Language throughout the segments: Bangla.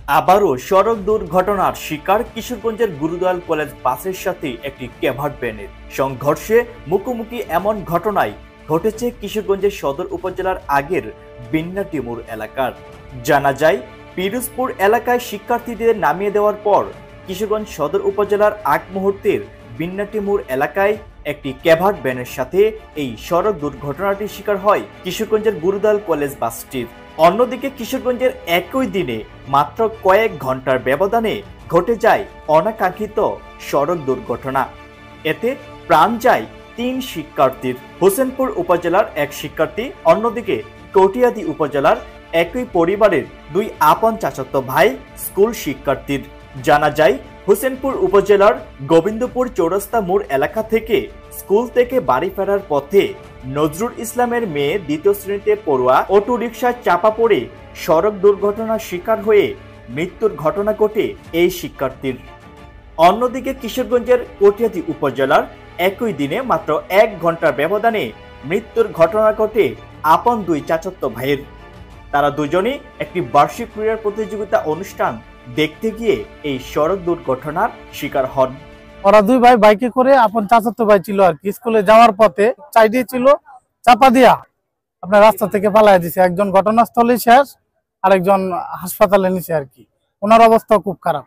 আবারও সড়ক দুর্ঘটনার শিকার কিশোরগঞ্জের গুরুদয়াল কলেজ বাসের সাথে একটি ক্যাভার্ড ভ্যানের সংঘর্ষে মুখোমুখি এমন ঘটনায় ঘটেছে কিশোরগঞ্জের সদর উপজেলার আগের বিন্নাটি মোড় এলাকার। জানা যায়, পিরোজপুর এলাকায় শিক্ষার্থীদের নামিয়ে দেওয়ার পর কিশোরগঞ্জ সদর উপজেলার আগ মুহূর্তের বিন্নাটি মোড় এলাকায় একটি ক্যাভার্ড ভ্যানের সাথে এই সড়ক দুর্ঘটনাটির শিকার হয় কিশোরগঞ্জের গুরুদয়াল কলেজ বাসটির। অন্যদিকে কিশোরগঞ্জের একই দিনে মাত্র কয়েক ঘন্টার ব্যবধানে ঘটে যায় অনাকাঙ্ক্ষিত সড়ক দুর্ঘটনা। এতে প্রাণ যায় ৩ শিক্ষার্থীর। হোসেনপুর উপজেলার এক শিক্ষার্থী, অন্যদিকে কটিয়াদী উপজেলার একই পরিবারের 2 আপন চাচাতো ভাই স্কুল শিক্ষার্থীর। জানা যায়, হোসেনপুর উপজেলার গোবিন্দপুর চৌরাস্তা মোড় এলাকা থেকে স্কুল থেকে বাড়ি ফেরার পথে নজরুল ইসলামের মেয়ে 2য় শ্রেণীতে পড়ুয়া অটোরিকশায় চাপা পড়ে সড়ক দুর্ঘটনার শিকার হয়ে মৃত্যুর ঘটনা ঘটে এই শিক্ষার্থীর। অন্যদিকে কিশোরগঞ্জের কটিয়াদী উপজেলার একই দিনে মাত্র 1 ঘন্টার ব্যবধানে মৃত্যুর ঘটনা ঘটে আপন 2 চাচাতো ভাইয়ের। তারা দুজনেই একটি বার্ষিক ক্রীড়া প্রতিযোগিতা অনুষ্ঠান দেখতে গিয়ে এই সড়ক দুর্ঘটনার শিকার হন। ওরা 2 ভাই বাইকে করে আপন চাচাতো ভাই ছিল আর কি, স্কুলে যাওয়ার পথে চাইডে ছিল চাপা দিয়া আপনার রাস্তা থেকে পালায় দিছে। একজন ঘটনাস্থলে শেষ, আরেকজন হাসপাতালে নিছে আর কি। ওনার অবস্থা খুব খারাপ।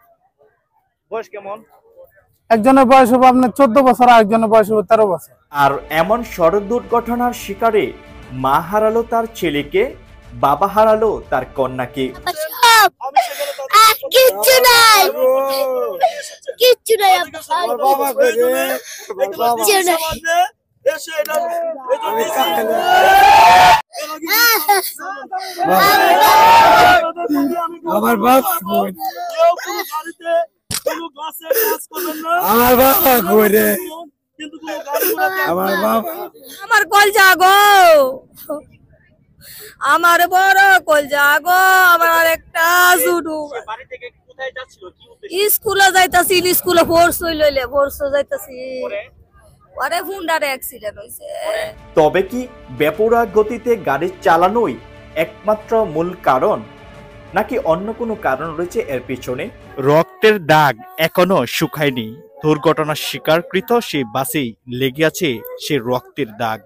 বয়স কেমন? একজনের বয়স হবে আপনার 14 বছর, আরেকজনের বয়স হবে 13 বছর। আর এমন সড়ক দুর্ঘটনার শিকারে মা হারালো তার ছেলেকে, বাবা হারালো তার কন্যাকে। কিচ্ছু নাই, কিচ্ছু নাই, আমার বাবা আমার বাবা ঘুরে আমার বাবা আমার কল জাগো, আমার বড় কল জাগো, আমার একটা শুধু স্কুলে যাইতাছি, স্কুলে ফোর্স হইলে ফোর্স যাইতাছি, পরে হুন্ডার অ্যাক্সিডেন্ট হইছে। তবে কি বেপরোয়া গতিতে গাড়ি চালানোই একমাত্র মূল কারণ, নাকি অন্য কোনো কারণ রয়েছে এর পিছনে? রক্তের দাগ এখনো শুকায়নি। দুর্ঘটনার শিকারকৃত সেই বাসেই লেগে আছে সে রক্তের দাগ।